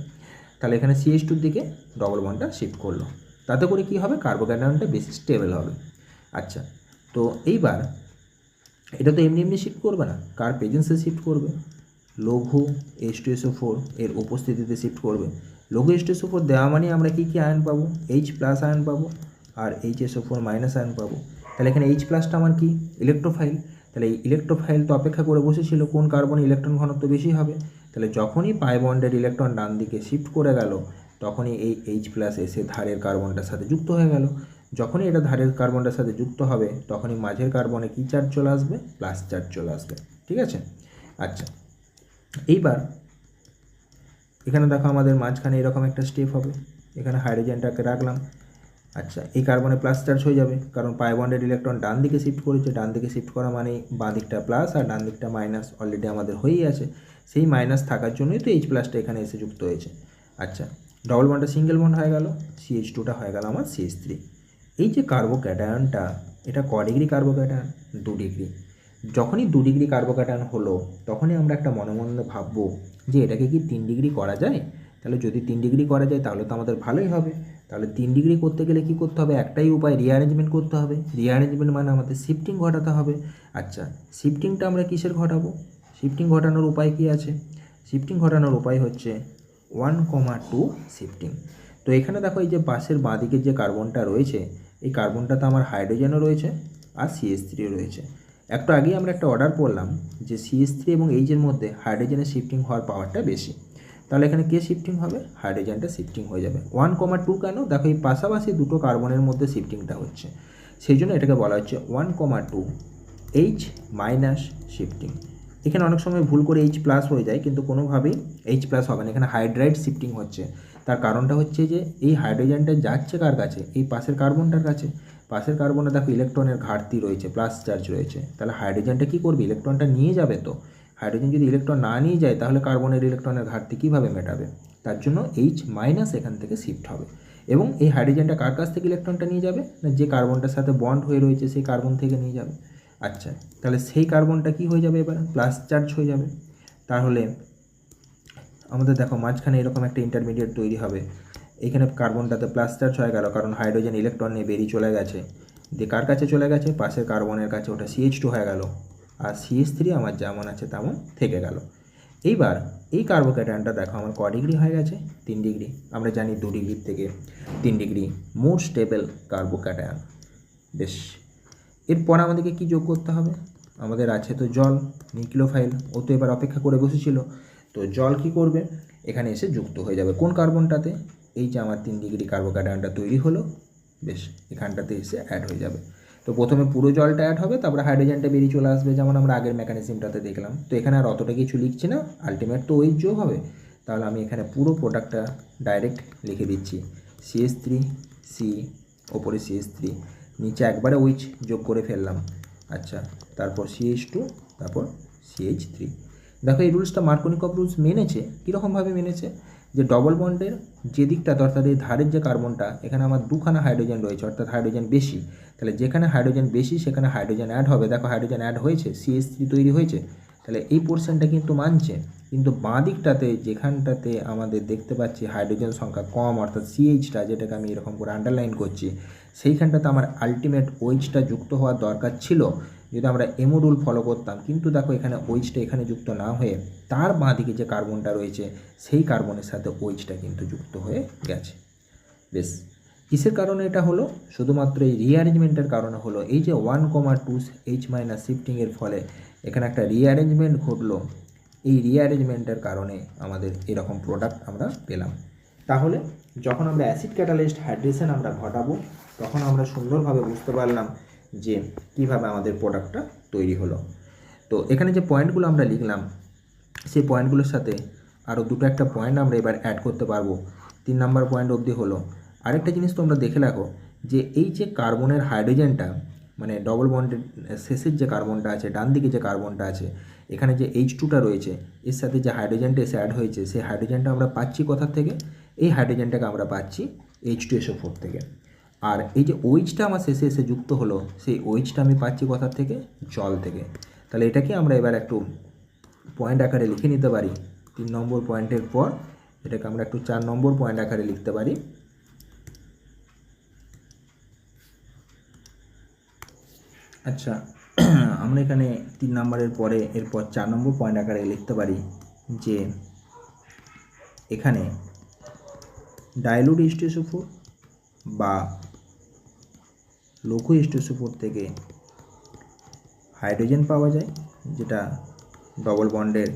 তাহলে এখানে CH2 দিকে ডবল বন্ডটা শিফট করলো, তাতে করে কি হবে, কার্বোক্যাটায়নটা বেশি স্টেবল হবে। আচ্ছা, তো এইবার এটা তো এমনি এমনি শিফট করবে না, কার প্রেজেন্সে শিফট করবে, লঘু H2SO4 এর উপস্থিতিতে শিফট করবে। লঘু H2SO4 দেওয়া মানে আমরা কী কী আয়ন পাবো? H প্লাস আয়ন পাবো আর HSO4 মাইনাস আয়ন পাবো। তাহলে এখানে H প্লাসটা আমার কি? ইলেকট্রোফাইল। তাহলে এই ইলেকট্রোফাইল তো অপেক্ষা করে বসেছিল কোন কার্বন ইলেকট্রন ঘনত্ব বেশি হবে। তাহলে যখনই পাই বন্ডের ইলেকট্রন ডান দিকে শিফট করে গেল তখনই এই H প্লাস এসে ধারের কার্বনটার সাথে যুক্ত হয়ে গেল। যখনই এটা ধারের কার্বনটার সাথে যুক্ত হবে তখনই মাঝের কার্বনে কী চার্জ চলে আসবে? প্লাস চার্জ চলে আসবে। ঠিক আছে? আচ্ছা, এইবার এখানে দেখো আমাদের মাঝখানে এরকম একটা স্টেপ হবে। এখানে হাইড্রোজেনটাকে রাখলাম। আচ্ছা, এই কার্বনে প্লাস চার্জ হয়ে যাবে কারণ পাই বন্ডের ইলেকট্রন ডান দিকে শিফট করেছে। ডান দিকে শিফট করা মানে বাঁ দিকটা প্লাস আর ডান দিকটা মাইনাস অলরেডি আমাদের হয়েই আছে। সেই মাইনাস থাকার জন্যই তো H প্লাসটা এখানে এসে যুক্ত হয়েছে। আচ্ছা, ডবল বন্ডটা সিঙ্গেল বন্ড হয়ে গেল, CH2টা হয়ে গেল আমার CH3। এই যে কার্বোক্যাটায়নটা এটা ক ডিগ্রি কার্বোক্যাটায়ন? 2 ডিগ্রি। যখনই 2 ডিগ্রি কার্বোক্যাটায়ন হলো তখনই আমরা একটা মনে মনে ভাববো যে এটাকে কি 3 ডিগ্রি করা যায়? তাহলে যদি 3 ডিগ্রি করা যায় তাহলে তো আমাদের ভালোই হবে। তাহলে 3 ডিগ্রি করতে গেলে কী করতে হবে? একটাই উপায়, রিঅ্যারেঞ্জমেন্ট করতে হবে। রিঅ্যারেঞ্জমেন্ট মানে আমাদের শিফটিং ঘটাতে হবে। আচ্ছা, শিফটিংটা আমরা কিসের ঘটাবো? শিফটিং ঘটানোর উপায় কি আছে? শিফটিং ঘটানোর উপায় হচ্ছে 1,2 শিফটিং। তো এখানে দেখো এই যে পাশের বাঁ দিকের যে কার্বনটা রয়েছে এই কার্বনটাতে আমার হাইড্রোজেনও রয়েছে আর CH3ও রয়েছে। একটু আগেই আমরা একটা অর্ডার করলাম যে CH3 এবং H-এর মধ্যে হাইড্রোজেনের শিফটিং হওয়ার পাওয়ারটা বেশি। তাহলে এখানে কে শিফটিং হবে? হাইড্রোজেনটা শিফটিং হয়ে যাবে। 1,2 কেন? দেখো এই পাশাপাশি দুটো কার্বনের মধ্যে শিফটিংটা হচ্ছে, সেই জন্য এটাকে বলা হচ্ছে 1,2 H মাইনাস শিফটিং। এখানে অনেক সময় ভুল করে H প্লাস হয়ে যায়, কিন্তু কোনোভাবেই H প্লাস হবে না, এখানে হাইড্রাইড শিফটিং হচ্ছে। তার কারণটা হচ্ছে যে এই হাইড্রোজেনটা যাচ্ছে কার কাছে? এই পাশের কার্বনটার কাছে। পাশের কার্বনে দেখো ইলেকট্রনের ঘাটতি রয়েছে, প্লাস চার্জ রয়েছে। তাহলে হাইড্রোজেনটা কী করবে? ইলেকট্রনটা নিয়ে যাবে। তো হাইড্রোজেন যদি ইলেকট্রন না নিয়ে যায় তাহলে কার্বনের ইলেকট্রনের ঘাটতি কীভাবে মেটাবে? তার জন্য H মাইনাস এখান থেকে শিফট হবে এবং এই হাইড্রোজেনটা কার কাছ থেকে ইলেকট্রনটা নিয়ে যাবে? না, যে কার্বনটার সাথে বন্ড হয়ে রয়েছে সেই কার্বন থেকে নিয়ে যাবে। আচ্ছা, তাহলে সেই কার্বনটা কী হয়ে যাবে? এবার প্লাস চার্জ হয়ে যাবে। তাহলে আমাদের দেখো মাঝখানে এরকম একটা ইন্টারমিডিয়েট তৈরি হবে। এখানে কার্বনটাতে প্লাস চার্জ হয়ে গেল কারণ হাইড্রোজেন ইলেকট্রন নিয়ে বেরিয়ে চলে গেছে। দিয়ে কার কাছে চলে গেছে? পাশের কার্বনের কাছে, ওটা CH2 হয়ে গেল। আর CH3 আমার যেমন আছে তেমন থেকে গেল। এইবার এই কার্বোক্যাটায়নটা দেখো আমার ক ডিগ্রি হয়ে গেছে? 3 ডিগ্রি। আমরা জানি 2 ডিগ্রির থেকে 3 ডিগ্রি মোর স্টেবল কার্বোক্যাটায়ন। বেশ, এরপর আমাদেরকে কি যোগ করতে হবে? আমাদের আছে তো জল, নিউক্লিওফাইল। ও তো এবার অপেক্ষা করে বসেছিল, তো জল কি করবে? এখানে এসে যুক্ত হয়ে যাবে কোন কার্বনটাতে? এই যে আমার 3 ডিগ্রি কার্বোক্যাটায়নটা তৈরি হলো, বেশ, এখানটাতে এসে অ্যাড হয়ে যাবে। তো প্রথমে পুরো জলটা অ্যাড হবে, তারপরে হাইড্রোজেনটা বেরিয়ে চলে আসবে, যেমন আমরা আগের মেকানিজমটাতে দেখলাম। তো এখানে আর অতটা কিছু লিখছি না, আলটিমেট তো ওই যোগ হবে। তাহলে আমি এখানে পুরো প্রোডাক্টটা ডাইরেক্ট লিখে দিচ্ছি। CH3 C, ওপরে CH3, নিচে একবারে ওইচ যোগ করে ফেললাম। আচ্ছা, তারপর CH2, তারপর CH3। দেখো এই রুলসটা মার্কোনিকভ রুলস মেনেছে। কীরকমভাবে মেনেছে? যে ডবল বন্ডের যে দিকটাতে, অর্থাৎ এই ধারের যে কার্বনটা, এখানে আমার দুখানা হাইড্রোজেন রয়েছে, অর্থাৎ হাইড্রোজেন বেশি। তাহলে যেখানে হাইড্রোজেন বেশি সেখানে হাইড্রোজেন অ্যাড হবে। দেখো হাইড্রোজেন অ্যাড হয়েছে, CH3 তৈরি হয়েছে। তাহলে এই পোর্শনটা কিন্তু মানছে। কিন্তু বাঁ দিকটাতে যেখানটাতে আমাদের দেখতে পাচ্ছি হাইড্রোজেন সংখ্যা কম, অর্থাৎ CHটা, যেটাকে আমি এরকম করে আন্ডারলাইন করছি, সেইখানটাতে আমার আলটিমেট ওইচটা যুক্ত হওয়ার দরকার ছিল যদি আমরা এমও রুল ফলো করতাম। কিন্তু দেখো এখানে ওইচটা এখানে যুক্ত না হয়ে তার বাঁ দিকে যে কার্বনটা রয়েছে সেই কার্বনের সাথে ওইচটা কিন্তু যুক্ত হয়ে গেছে। বেশ, কিসের কারণে এটা হলো? শুধুমাত্র এই রিঅ্যারেঞ্জমেন্টের কারণে হলো। এই যে 1,2 H মাইনাস শিফটিংয়ের ফলে এখানে একটা রিঅ্যারেঞ্জমেন্ট ঘটলো। এই রিঅ্যারেঞ্জমেন্টের কারণে আমাদের এরকম প্রোডাক্ট আমরা পেলাম। তাহলে যখন আমরা অ্যাসিড ক্যাটালাইজড হাইড্রেশন আমরা ঘটাবো তখন আমরা সুন্দরভাবে বুঝতে পারলাম যে কীভাবে আমাদের প্রোডাক্টটা তৈরি হলো। তো এখানে যে পয়েন্টগুলো আমরা লিখলাম সেই পয়েন্টগুলোর সাথে আরও দুটো একটা পয়েন্ট আমরা এবার অ্যাড করতে পারবো। 3 নম্বর পয়েন্ট অবধি হলো। আরেকটা জিনিস তোমরা দেখে রাখো যে এই যে কার্বনের হাইড্রোজেনটা, মানে ডবল বন্ডের শেষের যে কার্বনটা আছে, ডান দিকে যে কার্বনটা আছে, এখানে যে H2টা রয়েছে, এর সাথে যে হাইড্রোজেনটা এসে অ্যাড হয়েছে, সেই হাইড্রোজেনটা আমরা পাচ্ছি কোথা থেকে? এই হাইড্রোজেনটাকে আমরা পাচ্ছি H2SO4 থেকে। আর এই যে ওইচটা আমার শেষে এসে যুক্ত হলো, সেই ওইচটা আমি পাচ্ছি কোথা থেকে? জল থেকে। তাহলে এটাকে আমরা এবার একটু পয়েন্ট আকারে লিখে নিতে পারি। 3 নম্বর পয়েন্টের পর এটাকে আমরা একটু 4 নম্বর পয়েন্ট আকারে লিখতে পারি। আচ্ছা, আমরা এখানে 3 নম্বরের পরে এরপর 4 নম্বর পয়েন্ট আকারে লিখতে পারি যে এখানে ডাইলুট H2SO4 বা লঘু H2SO4 থেকে হাইড্রোজেন পাওয়া যায়, যেটা ডবল বন্ডের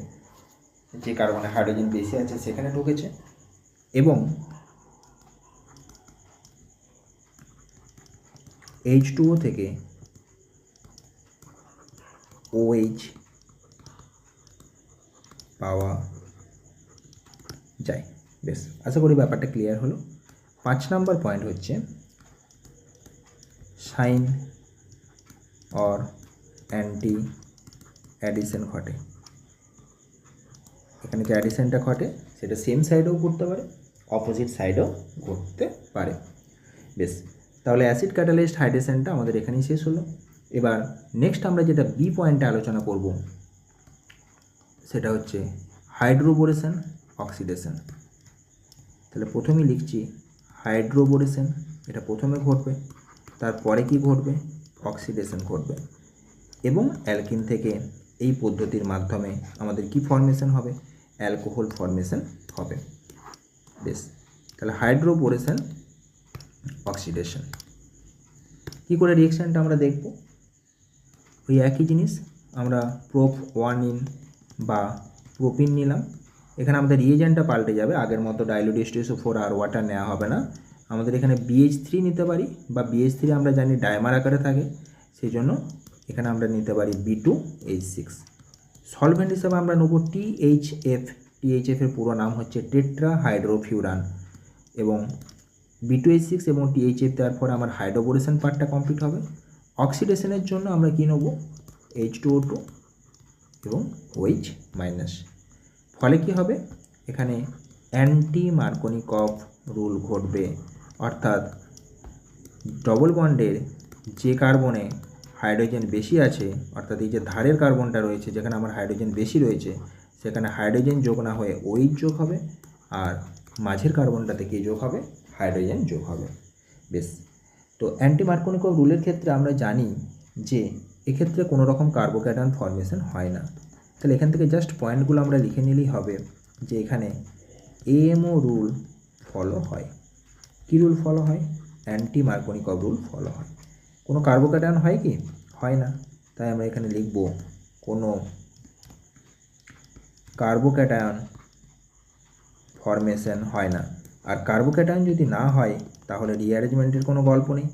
যে কার্বনে হাইড্রোজেন বেশি আছে সেখানে ঢুকেছে, এবং H2O থেকে OH পাওয়া যায়। বেশ, আশা করি ব্যাপারটা ক্লিয়ার হলো। 5 নম্বর পয়েন্ট হচ্ছে সাইন অর অ্যান্টি অ্যাডিশন ঘটে। এখানে যে অ্যাডিশনটা ঘটে সেটা সেম সাইডেও ঘটতে পারে, অপোজিট সাইডেও ঘটতে পারে। বেশ, তাহলে অ্যাসিড ক্যাটালাইজড হাইড্রেশনটা আমাদের এখানেই শেষ হলো। এবার নেক্সট আমরা যেটা বি পয়েন্টে আলোচনা করব সেটা হচ্ছে হাইড্রোবোরেশন অক্সিডেশন। তাহলে প্রথমেই লিখছি হাইড্রোবোরেশন, এটা প্রথমে ঘটবে, তারপরে কি ঘটবে, অক্সিডেশন ঘটবে, এবং অ্যালকিন থেকে এই পদ্ধতির মাধ্যমে আমাদের কি ফর্মেশন হবে, অ্যালকোহল ফর্মেশন হবে। বেশ, তাহলে হাইড্রোবোরেশন অক্সিডেশন কী করে রিয়েকশানটা আমরা দেখব। ওই একই জিনিস, আমরা প্রোপ 1 বা প্রোপিন নিলাম। এখানে আমাদের রিয়েজেন্টটা পাল্টে যাবে, আগের মতো ডাইলুট H2SO4 আর ওয়াটার নেওয়া হবে না। আমাদের এখানে BH3 নিতে পারি, বা BH3 আমরা জানি ডায়মার আকারে থাকে, সেই জন্য এখানে আমরা নিতে পারি B2H6। সলভেন্ট হিসাবে আমরা নেব THF। THF-এর পুরো নাম হচ্ছে টেট্রা হাইড্রোফিউরান, এবং B2H6 এবং THF দেওয়ার পরে আমার হাইড্রোবোরেশন পার্টটা কমপ্লিট হবে। অক্সিডেশনের জন্য আমরা কী নেব, H2O2 এবং OH-। ফলে কি হবে, এখানে অ্যান্টি মার্কোনিকভ রুল ঘটবে, অর্থাৎ ডবল বন্ডের যে কার্বনে হাইড্রোজেন বেশি আছে, অর্থাৎ এই যে ধারের কার্বনটা রয়েছে যেখানে আমার হাইড্রোজেন বেশি রয়েছে, সেখানে হাইড্রোজেন যোগ না হয়ে OH যোগ হবে, আর মাঝের কার্বনটাতে কী যোগ হবে, হাইড্রোজেন যোগ হবে। বেশ, তো অ্যান্টি মার্কোনিকভ রুলের ক্ষেত্রে আমরা জানি যে এক্ষেত্রে কোনো রকম কার্বোক্যাটায়ন ফর্মেশন হয় না। তাহলে এখান থেকে জাস্ট পয়েন্টগুলো আমরা লিখে নিলেই হবে যে এখানে AMO রুল ফলো হয়। কী রুল ফলো হয়, অ্যান্টি মার্কোনিকভ রুল ফলো হয়। কোনো কার্বোক্যাটায়ন হয় কি, হয় না, তাই আমরা এখানে লিখব কোনো কার্বোক্যাটায়ন ফর্মেশন হয় না। আর কার্বোক্যাটায়ন যদি না হয় তাহলে রিঅ্যারেঞ্জমেন্টের কোনো গল্প নেই।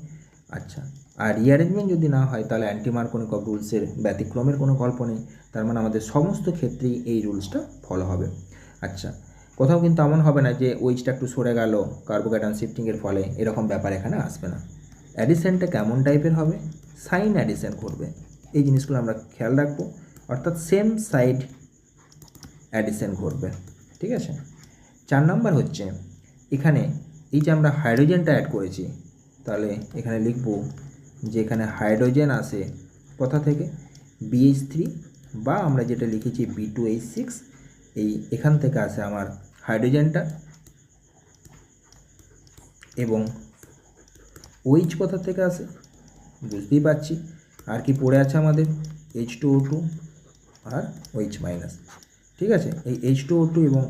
আচ্ছা, আর রিঅ্যারেঞ্জমেন্ট যদি না হয় তাহলে অ্যান্টি মার্কোনিকভ রুলসের ব্যতিক্রমের কোনো গল্প নেই। তার মানে আমাদের সমস্ত ক্ষেত্রেই এই রুলসটা ফলো হবে। আচ্ছা, কোথাও কিন্তু এমন হবে না যে ওইচটা একটু সরে গেল কার্বোক্যাটায়ন শিফটিংয়ের ফলে, এরকম ব্যাপার এখানে আসবে না। অ্যাডিশনটা কেমন টাইপের হবে, সাইন অ্যাডিশন করবে, এই জিনিসগুলো আমরা খেয়াল রাখবো, অর্থাৎ সেম সাইড অ্যাডিশন ঘটবে। ঠিক আছে। 4 নাম্বার হচ্ছে এখানে এই যে আমরা হাইড্রোজেনটা অ্যাড করেছি, তাহলে এখানে লিখব যে এখানে হাইড্রোজেন আসে কোথা থেকে, BH3, বা আমরা যেটা লিখেছি B2H6, এখান থেকে আসে আমার হাইড্রোজেনটা, এবং OH কোথা থেকে আসে বুঝতেই পারছি, আর কি পড়ে আছে আমাদের H2O2 আর OH-। ঠিক আছে, এই H2O2 এবং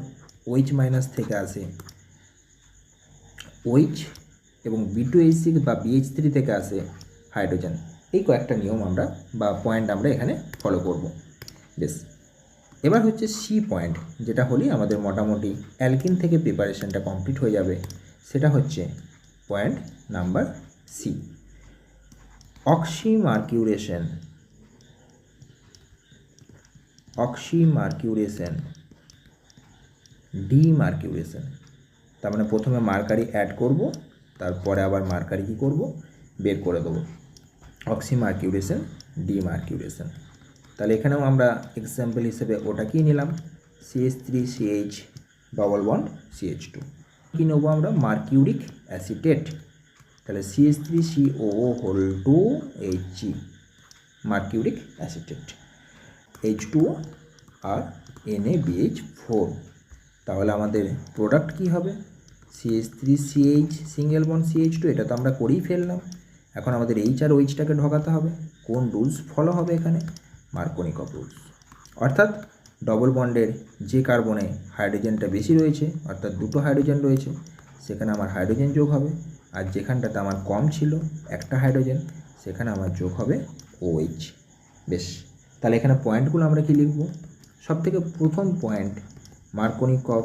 OH- থেকে আসে OH, এবং B2H6 বা BH3 থেকে আসে হাইড্রোজেন। এই কয়েকটা নিয়ম আমরা বা পয়েন্ট আমরা এখানে ফলো করব। বেশ, এবার হচ্ছে সি পয়েন্ট, যেটা হলেই আমাদের মোটামুটি অ্যালকিন থেকে প্রিপারেশনটা কমপ্লিট হয়ে যাবে। সেটা হচ্ছে পয়েন্ট নাম্বার সি, অক্সিমার্কিউরেশন। অক্সিমার্কিউরেশন, ডিমার্কিউরেশন। তার মানে প্রথমে মার্কারি অ্যাড করব, তারপরে আবার মার্কারি কী করব, বের করে দেবো। অক্সিমার্কিউরেশন, ডিমার্কিউরেশন। তাহলে এখানেও আমরা এক্সাম্পল হিসেবে ওটা কি নিলাম, CH3CH ডবল বন্ড CH2। কী নেবো আমরা, মার্কিউরিক অ্যাসিটেট। তাহলে CH3COO2Hg, মার্কিউরিক অ্যাসিটেট, H2O আর NaBH4। তাহলে আমাদের প্রোডাক্ট কি হবে, CH3CH সিঙ্গেল বন্ড CH2, এটা তো আমরা করেই ফেললাম। এখন আমাদের H আর OH-টাকে ঢোকাতে হবে। কোন রুলস ফলো হবে এখানে, মার্কোনিকভ রুলস। অর্থাৎ ডবল বন্ডের যে কার্বনে হাইড্রোজেনটা বেশি রয়েছে, অর্থাৎ দুটো হাইড্রোজেন রয়েছে, সেখানে আমার হাইড্রোজেন যোগ হবে। আর যেখানটাতে আমার কম ছিল একটা হাইড্রোজেন, সেখানে আমার যোগ হবে OH। বেশ, তাহলে এখানে পয়েন্টগুলো আমরা কি লিখব? সবথেকে প্রথম পয়েন্ট, মার্কোনিকভ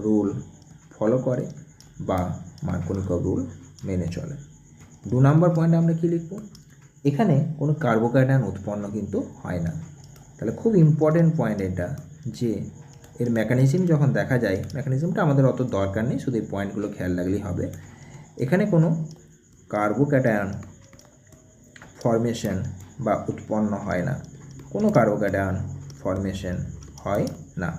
রুল ফলো করে বা মার্কোনিকভ রুল মেনে চলে। 2 নম্বর পয়েন্ট আমরা কি লিখব? এখানে কোনো কার্বোক্যাটায়ন উৎপন্ন কিন্তু হয় না। তাহলে খুব ইম্পর্টেন্ট পয়েন্ট এটা, যে এর মেকানিজম যখন দেখা যায়, মেকানিজমটা আমাদের অত দরকার নেই, শুধু এই পয়েন্টগুলো খেয়াল রাখলেই হবে। এখানে কোনো কার্বোক্যাটায়ন ফরমেশন বা উৎপন্ন হয় না, কোনো কার্বোক্যাটায়ন ফরমেশন হয় না।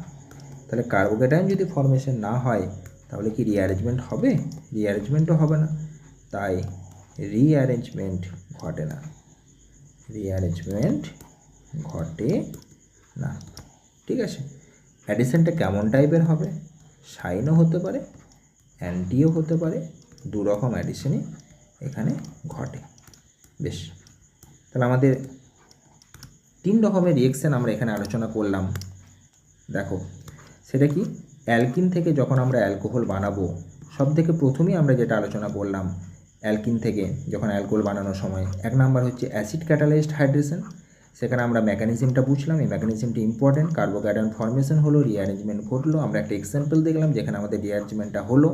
তাহলে কার্বোক্যাটায়ন যদি ফরমেশন না হয় তাহলে কি রিঅ্যারেঞ্জমেন্ট হবে? রিঅ্যারেঞ্জমেন্টও হবে না, তাই রিঅ্যারেঞ্জমেন্ট ঘটে না, রিঅ্যারেঞ্জমেন্ট ঘটে না। ঠিক আছে, অ্যাডিশনটা কেমন টাইপের হবে? সাইনও হতে পারে, অ্যান্টিও হতে পারে, 2 রকম অ্যাডিশনই এখানে ঘটে। বেশ, তাহলে আমাদের 3 রকমের রিয়েকশান আমরা এখানে আলোচনা করলাম। দেখো, সেটা কি? অ্যালকিন থেকে যখন আমরা অ্যালকোহল বানাবো, সব থেকে প্রথমেই আমরা যেটা আলোচনা করলাম, অ্যালকিন থেকে যখন অ্যালকোহল বানানোর সময় 1 নাম্বার হচ্ছে অ্যাসিড ক্যাটালাইজড হাইড্রেশন। সেখানে আমরা মেকানিজমটা বুঝলাম, এই মেকানিজমটি ইম্পর্টেন্ট। কার্বোক্যাটায়ন ফরমেশন হলো, রিঅ্যারেঞ্জমেন্ট ঘটলো, আমরা একটা এক্সাম্পল দেখলাম যেখানে আমাদের রিঅ্যারেঞ্জমেন্টটা হলো।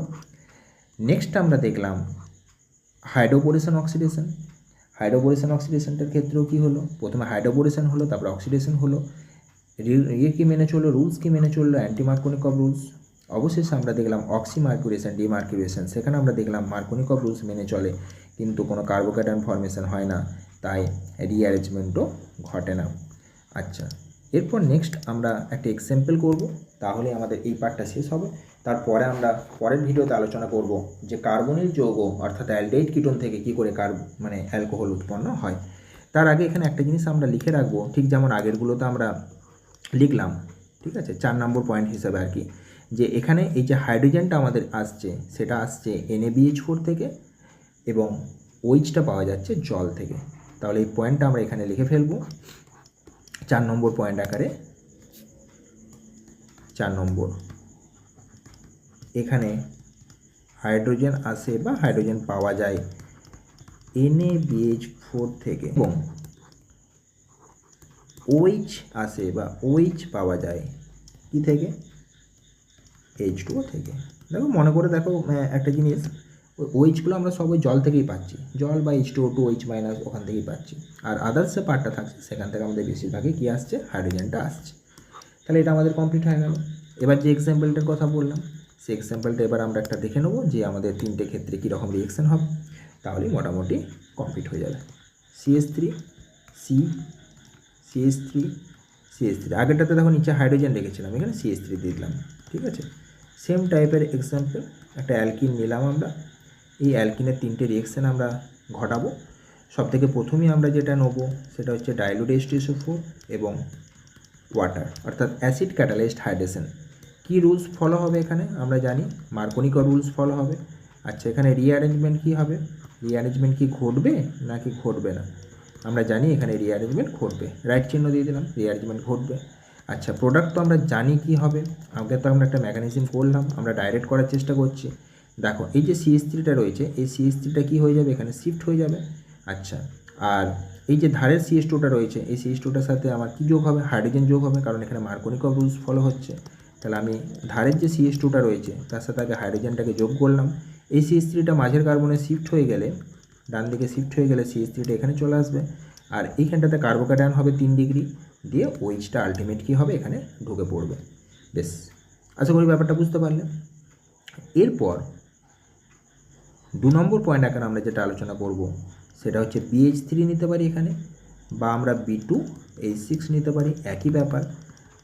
নেক্সট আমরা দেখলাম হাইড্রোবোরেশন অক্সিডেশন। হাইড্রোবোরেশন অক্সিডেশনটার ক্ষেত্রেও কী হলো? প্রথমে হাইড্রোবোরেশন হলো, তারপর অক্সিডেশন হলো। কী মেনে চললো? রুলস কী মেনে চললো? Anti Markovnikov rules. অবশেষে আমরা দেখলাম অক্সিমার্কুরেশন, ডিমার্কুরেশন, সেখানে আমরা দেখলাম মার্কোনিকভ রুলস মেনে চলে, কিন্তু কোনো কার্বোক্যাটায়ন ফরমেশন হয় না, তাই রিঅ্যারেঞ্জমেন্টও ঘটে না। আচ্ছা, এরপর নেক্সট আমরা একটা এক্সাম্পল করব, তাহলে আমাদের এই পার্টটা শেষ হবে। তারপরে আমরা পরের ভিডিওতে আলোচনা করব যে কার্বনিল যৌগ অর্থাৎ অ্যালডেহিড কিটোন থেকে কী করে অ্যালকোহল উৎপন্ন হয়। তার আগে এখানে একটা জিনিস আমরা লিখে রাখবো, ঠিক যেমন আগেরগুলোতে আমরা লিখলাম, ঠিক আছে, 4 নম্বর পয়েন্ট হিসেবে আর কি, যে এখানে এই যে হাইড্রোজেনটা আমাদের আসছে, সেটা আসছে NaBH4 থেকে এবং OH-টা পাওয়া যাচ্ছে জল থেকে। তাহলে এই পয়েন্টটা আমরা এখানে লিখে ফেলবো 4 নম্বর পয়েন্ট আকারে। 4 নম্বর, এখানে হাইড্রোজেন আসে বা হাইড্রোজেন পাওয়া যায় NaBH4 থেকে এবং OH আসে বা OH পাওয়া যায় কি থেকে? H2O থেকে। দেখো, মনে করে দেখো একটা জিনিস, ওই OH-গুলো আমরা সব ওই জল থেকেই পাচ্ছি, জল বা H2O2 OH মাইনাস ওখান থেকেই পাচ্ছি। আর আদার্স যে পার্টটা থাকছে সেখান থেকে আমাদের বেশিরভাগই কী আসছে? হাইড্রোজেনটা আসছে। তাহলে এটা আমাদের কমপ্লিট হয়ে গেল। এবার যে এক্সাম্পলটার কথা বললাম, সেই এক্সাম্পলটা এবার আমরা একটা দেখে নেবো যে আমাদের 3টে ক্ষেত্রে কীরকম রিয়েকশান হবে, তাহলেই মোটামুটি কমপ্লিট হয়ে যাবে। CH3 C CH3 CH3, আগেরটাতে দেখো নিচে হাইড্রোজেন রেখেছিলাম, এখানে CH3 দিয়ে দিলাম। ঠিক আছে, সেম টাইপের এক্সাম্পল, একটা অ্যালকিন নিলাম আমরা। এই অ্যালকিনের 3টে রিয়েকশান আমরা ঘটাবো। সবথেকে প্রথমেই আমরা যেটা নেব সেটা হচ্ছে ডাইলুট H2SO4 এবং ওয়াটার, অর্থাৎ অ্যাসিড ক্যাটালাইজড হাইড্রেশন। কী রুলস ফলো হবে এখানে? আমরা জানি মার্কোনিকভ রুলস ফলো হবে। আচ্ছা, এখানে রিঅ্যারেঞ্জমেন্ট কী হবে? রিঅ্যারেঞ্জমেন্ট কি ঘটবে নাকি ঘটবে না? আমরা জানি এখানে রিঅ্যারেঞ্জমেন্ট ঘটবে, রাইট চিহ্ন দিয়ে দিলাম, রিঅ্যারেঞ্জমেন্ট ঘটবে। আচ্ছা, প্রোডাক্ট তো আমরা জানি কি হবে, আগে তো আমরা একটা মেকানিজম করলাম, আমরা ডাইরেক্ট করার চেষ্টা করছি। দেখো, এই যে CH3টা রয়েছে, এই CH3টা কী হয়ে যাবে? এখানে শিফট হয়ে যাবে। আচ্ছা, আর এই যে ধারের CH2টা রয়েছে, এই CH2টার সাথে আমার কী যোগ হবে? হাইড্রোজেন যোগ হবে, কারণ এখানে মার্কোনিকভ রুলস ফলো হচ্ছে। তাহলে আমি ধারের যে CH2টা রয়েছে তার সাথে আগে হাইড্রোজেনটাকে যোগ করলাম। এই CH3টা মাঝের কার্বনে শিফট হয়ে গেলে, ডান দিকে শিফট হয়ে গেলে CH3টা এখানে চলে আসবে, আর এইখানটাতে কার্বোক্যাটায়ন হবে 3 ডিগ্রি দিয়ে, OH-টা আলটিমেট কী হবে? এখানে ঢুকে পড়বে। বেশ, আশা করি ব্যাপারটা বুঝতে পারলে। এরপর 2 নম্বর পয়েন্ট আকারে আমরা যেটা আলোচনা করব সেটা হচ্ছে BH3 নিতে পারি এখানে, বা আমরা B2H6 নিতে পারি, একই ব্যাপার।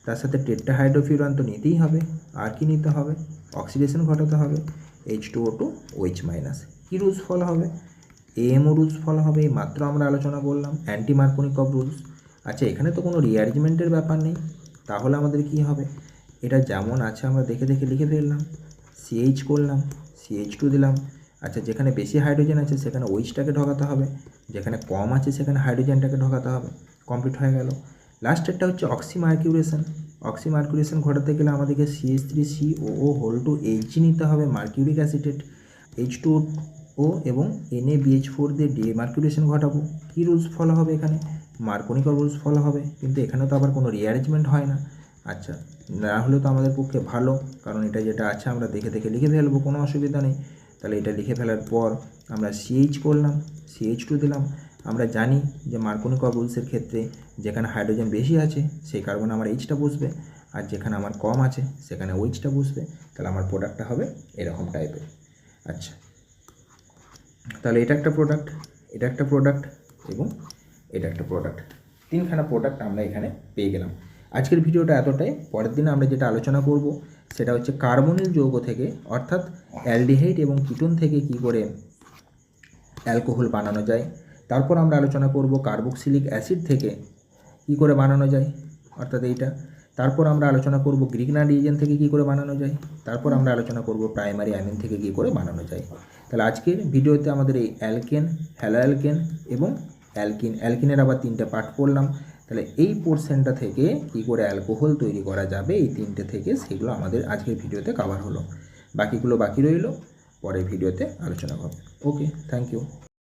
তার সাথে টেট্রাহাইড্রোফিউরান তো নিতেই হবে, আর কি নিতে হবে? অক্সিডেশন ঘটাতে হবে, H2O2 OH মাইনাস। কী রুলস ফলো হবে? AMO রুলস ফলো হবে, এই মাত্র আমরা আলোচনা করলাম, অ্যান্টি মার্কোনিকভ রুলস। আচ্ছা, এখানে তো কোনো রিঅ্যারেঞ্জমেন্টের ব্যাপার নেই, তাহলে আমাদের কি হবে? এটা যেমন আছে আমরা দেখে দেখে লিখে ফেললাম, CH করলাম, CH2 দিলাম। আচ্ছা, যেখানে বেশি হাইড্রোজেন আছে সেখানে OH-টাকে ঢোকাতে হবে, যেখানে কম আছে সেখানে হাইড্রোজেনটাকে ঢোকাতে হবে। কমপ্লিট হয়ে গেল। লাস্টেরটা হচ্ছে অক্সিমার্কিউরেশন। অক্সিমার্কুরেশন ঘটাতে গেলে আমাদেরকে CH3COO(H) নিতে হবে, মার্কিউরিক অ্যাসিটেট H2O এবং NaBH4 দিয়ে ডিমার্কুরেশন ঘটাবো। কী রুলস ফলো হবে এখানে? মার্কোনিকার রুলস ফলো হবে, কিন্তু এখানে তো আবার কোনো রিঅ্যারেঞ্জমেন্ট হয় না। আচ্ছা, না হলে তো আমাদের পক্ষে ভালো, কারণ এটা যেটা আছে আমরা দেখে দেখে লিখে ফেলবো, কোনো অসুবিধা নেই। তাহলে এটা লিখে ফেলার পর আমরা CH করলাম, CH2 দিলাম। আমরা জানি যে মার্কোনিকার রুলসের ক্ষেত্রে যেখানে হাইড্রোজেন বেশি আছে সেই কার্বনে আমার Hটা বসবে, আর যেখানে আমার কম আছে সেখানে OHটা বসবে। তাহলে আমার প্রোডাক্টটা হবে এরকম টাইপের। আচ্ছা, তাহলে এটা একটা প্রোডাক্ট, এটা একটা প্রোডাক্ট এবং এটা একটা প্রোডাক্ট, তিনখানা প্রোডাক্ট আমরা এখানে পেয়ে গেলাম। আজকের ভিডিওটা এতটাই। পরের দিনে আমরা যেটা আলোচনা করব সেটা হচ্ছে কার্বনিল যৌগ থেকে, অর্থাৎ অ্যালডিহাইড এবং কিটোন থেকে কী করে অ্যালকোহল বানানো যায়। তারপর আমরা আলোচনা করব কার্বক্সিলিক অ্যাসিড থেকে কী করে বানানো যায়, অর্থাৎ এইটা। তারপর আমরা আলোচনা করব গ্রিগনার রিএজেন্ট থেকে কী করে বানানো যায়। তারপর আমরা আলোচনা করব প্রাইমারি অ্যামিন থেকে কী করে বানানো যায়। তাহলে আজকের ভিডিওতে আমাদের এই অ্যালকেন, হ্যালো অ্যালকেন এবং অ্যালকিনের আবার তিনটে পার্ট পড়লাম। তাহলে এই পোর্শনটা থেকে কী করে অ্যালকোহল তৈরি করা যাবে, এই তিনটে থেকে সেগুলো আমাদের আজকের ভিডিওতে কভার হলো। বাকিগুলো বাকি রইল, পরের ভিডিওতে আলোচনা হবে। ওকে, থ্যাংক ইউ।